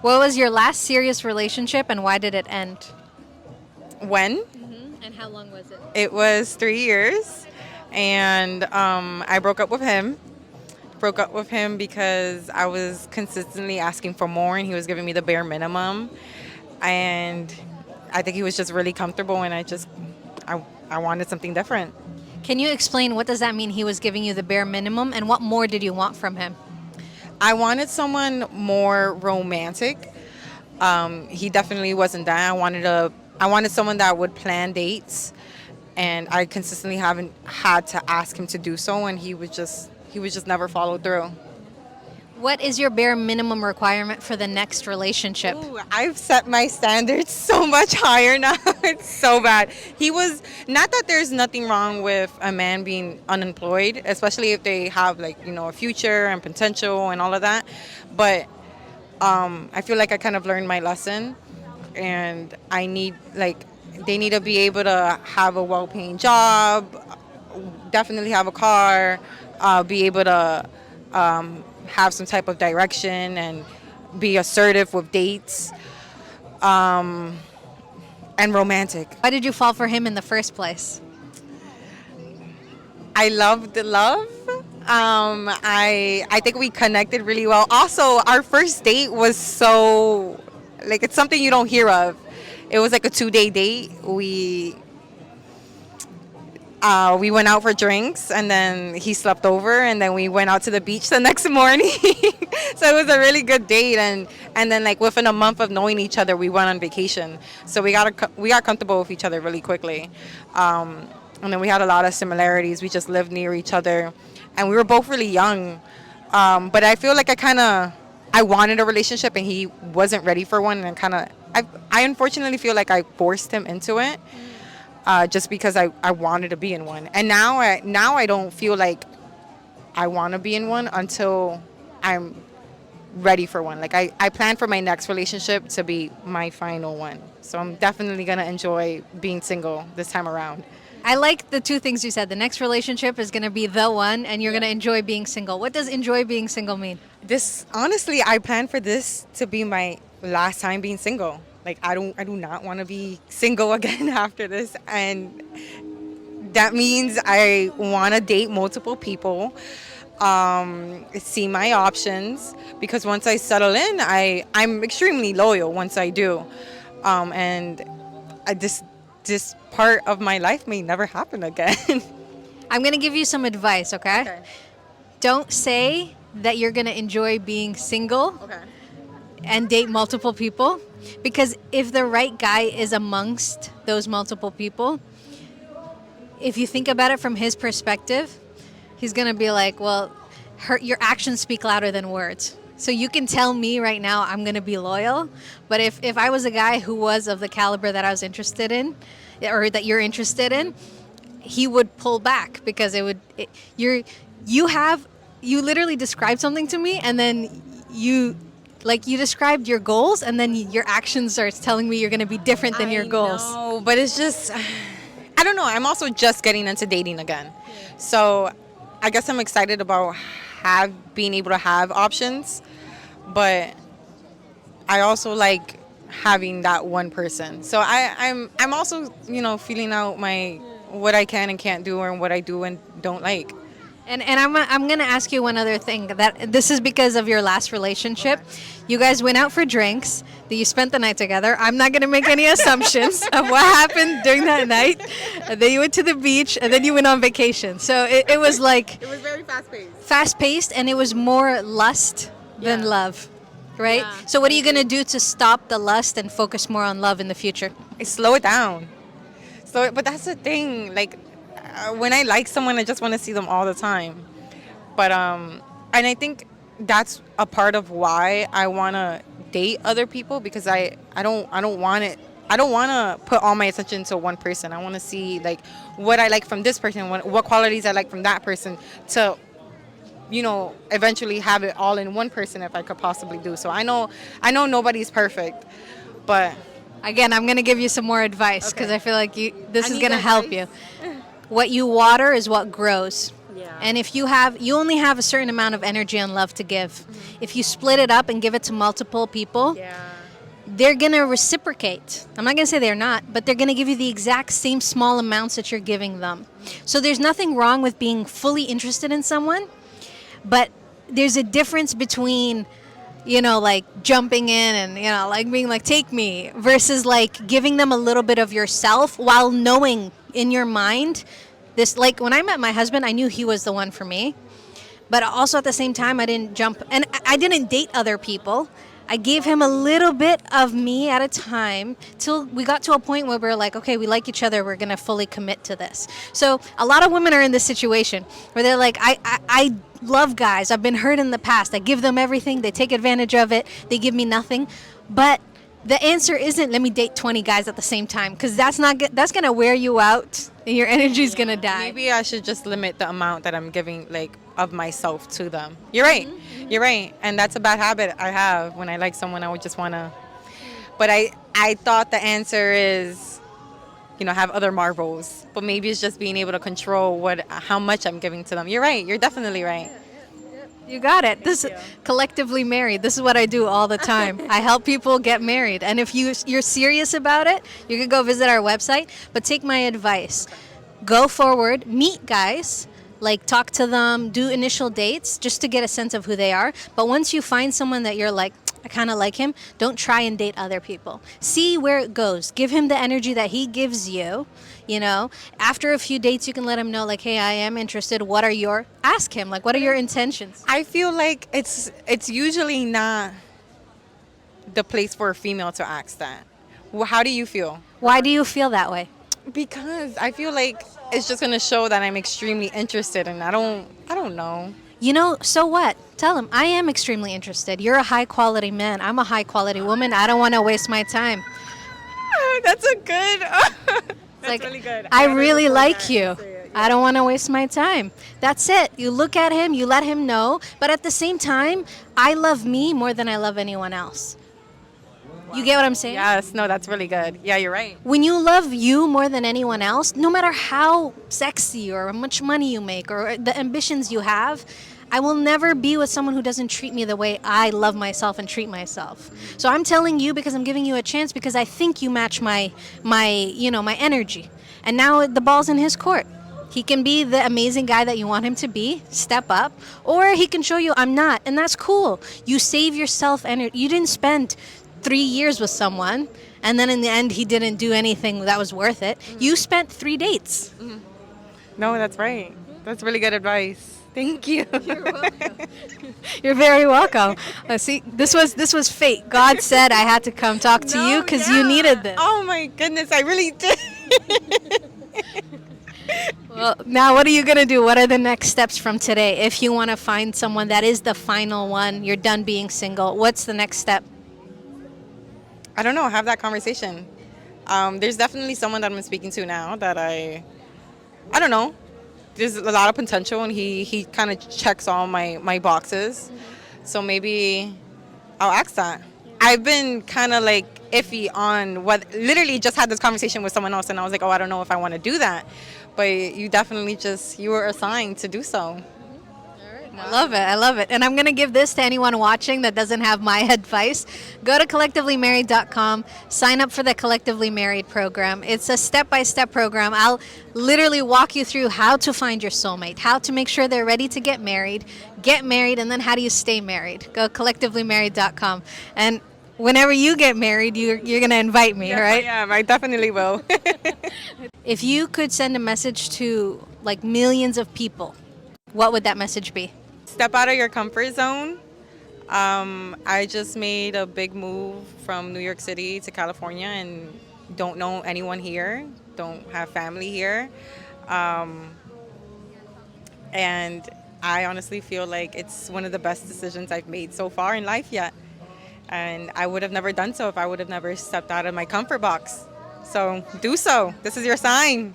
What was your last serious relationship and why did it end? When? And how long was it? It was 3 years, and I broke up with him. Broke up with him because I was consistently asking for more, and he was giving me the bare minimum. And I think he was just really comfortable, and I wanted something different. Can you explain what does that mean he was giving you the bare minimum and what more did you want from him? I wanted someone more romantic. He definitely wasn't that. I wanted someone that would plan dates, and I consistently haven't had to ask him to do so, and he would just never follow through. What is your bare minimum requirement for the next relationship? Ooh, I've set my standards so much higher now. It's so bad. He was not that there's nothing wrong with a man being unemployed, especially if they have a future and potential and all of that. But I feel like I kind of learned my lesson, and they need to be able to have a well-paying job, definitely have a car, be able to have some type of direction and be assertive with dates, and romantic. Why did you fall for him in the first place? I love the love. I think we connected really well. Also, our first date was so it's something you don't hear of. It was like a 2-day date. We went out for drinks, and then he slept over, and then we went out to the beach the next morning. So it was a really good date, and then within a month of knowing each other, we went on vacation. So we got comfortable with each other really quickly, and then we had a lot of similarities. We just lived near each other, and we were both really young. But I feel like I wanted a relationship, and he wasn't ready for one, and I unfortunately feel like I forced him into it. Just because I wanted to be in one. And now I don't feel like I want to be in one until I'm ready for one. I plan for my next relationship to be my final one. So I'm definitely going to enjoy being single this time around. I like the two things you said. The next relationship is going to be the one, and you're going to enjoy being single. What does enjoy being single mean? Honestly, I plan for this to be my last time being single. I do not want to be single again after this, and that means I want to date multiple people, see my options, because once I settle in, I'm extremely loyal once I do, and this part of my life may never happen again. I'm going to give you some advice, okay? Don't say that you're going to enjoy being single and date multiple people. Because if the right guy is amongst those multiple people, if you think about it from his perspective, he's going to be like, well, your actions speak louder than words. So you can tell me right now I'm going to be loyal. But if I was a guy who was of the caliber that I was interested in, or that you're interested in, he would pull back because you literally described something to me, and then you described your goals, and then your action starts telling me you're going to be different than your goals. No, but it's just, I don't know. I'm also just getting into dating again. So I guess I'm excited about being able to have options, but I also like having that one person. So I'm also, feeling out what I can and can't do, and what I do and don't like. And I'm going to ask you one other thing. That this is because of your last relationship. You guys went out for drinks. That you spent the night together. I'm not going to make any assumptions of what happened during that night. And then you went to the beach, and then you went on vacation. So it was It was very fast-paced. Fast-paced, and it was more lust than love, right? Yeah. So what are you going to do to stop the lust and focus more on love in the future? I slow it down. But that's the thing. When I like someone, I just want to see them all the time. But and I think that's a part of why I want to date other people, because I don't want it. I don't want to put all my attention to one person. I want to see what I like from this person, what qualities I like from that person, to eventually have it all in one person if I could possibly do so. I know nobody's perfect, but again, I'm going to give you some more advice because I feel like this is going to help you. advice. What you water is what grows. Yeah. And if you only have a certain amount of energy and love to give. If you split it up and give it to multiple people, Yeah. they're going to reciprocate. I'm not going to say they're not, but they're going to give you the exact same small amounts that you're giving them. So there's nothing wrong with being fully interested in someone, but there's a difference between, like jumping in and, like being like, take me, versus like giving them a little bit of yourself while knowing in your mind this. Like when I met my husband, I knew he was the one for me. But also at the same time, I didn't jump, and I didn't date other people. I gave him a little bit of me at a time till we got to a point where we're like, okay, we like each other. We're going to fully commit to this. So a lot of women are in this situation where they're like, I love guys. I've been hurt in the past. I give them everything. They take advantage of it. They give me nothing. But the answer isn't let me date 20 guys at the same time, because that's going to wear you out and your energy's going to die. Maybe I should just limit the amount that I'm giving, like, of myself to them. You're right. You're right. And that's a bad habit I have. When I like someone, I would just want to. But I thought the answer is, have other marbles. But maybe it's just being able to control how much I'm giving to them. You're right. You're definitely right. You got it. Collectively married. This is what I do all the time. I help people get married. And if you're serious about it, you can go visit our website. But take my advice. Go forward, meet guys, like talk to them, do initial dates just to get a sense of who they are. But once you find someone that you're like, I kind of like him, don't try and date other people. See where it goes. Give him the energy that he gives you. After a few dates, you can let him know, like, hey, I am interested. Ask him, like, what are your intentions? I feel like it's usually not the place for a female to ask that. Well, how do you feel? Why do you feel that way? Because I feel like it's just going to show that I'm extremely interested, and I don't know. So what? Tell him, I am extremely interested. You're a high quality man. I'm a high quality woman. I don't want to waste my time. That's a good. That's like, really good. I really like you. I don't want to waste my time. That's it. You look at him, you let him know. But at the same time, I love me more than I love anyone else. You get what I'm saying? Yes. No, that's really good. Yeah, you're right. When you love you more than anyone else, no matter how sexy or how much money you make or the ambitions you have, I will never be with someone who doesn't treat me the way I love myself and treat myself. So I'm telling you because I'm giving you a chance, because I think you match my energy. And now the ball's in his court. He can be the amazing guy that you want him to be, step up, or he can show you I'm not, and that's cool. You save yourself energy. You didn't spend 3 years with someone, and then in the end he didn't do anything that was worth it. You spent 3 dates. No, that's right. That's really good advice. Thank you. You're welcome. You're very welcome. See, this was fate. God said I had to come talk to you because you needed this. Oh my goodness, I really did. Well, now what are you going to do? What are the next steps from today? If you want to find someone that is the final one, you're done being single, what's the next step? I don't know. Have that conversation. There's definitely someone that I'm speaking to now that I don't know. There's a lot of potential, and he kind of checks all my boxes. So maybe I'll ask that. I've been kind of like iffy on what. Literally just had this conversation with someone else, and I was like, oh, I don't know if I want to do that. But you definitely you were assigned to do so. I love it. And I'm going to give this to anyone watching that doesn't have my advice. Go to collectivelymarried.com, sign up for the Collectively Married program. It's a step-by-step program. I'll literally walk you through how to find your soulmate, how to make sure they're ready to get married, and then how do you stay married. Go collectivelymarried.com. And whenever you get married, you're going to invite me, yes, right? I am. I definitely will. If you could send a message to like millions of people, what would that message be? Step out of your comfort zone. I just made a big move from New York City to California and don't know anyone here, don't have family here. And I honestly feel like it's one of the best decisions I've made so far in life yet. And I would have never done so if I would have never stepped out of my comfort box. So do so. This is your sign.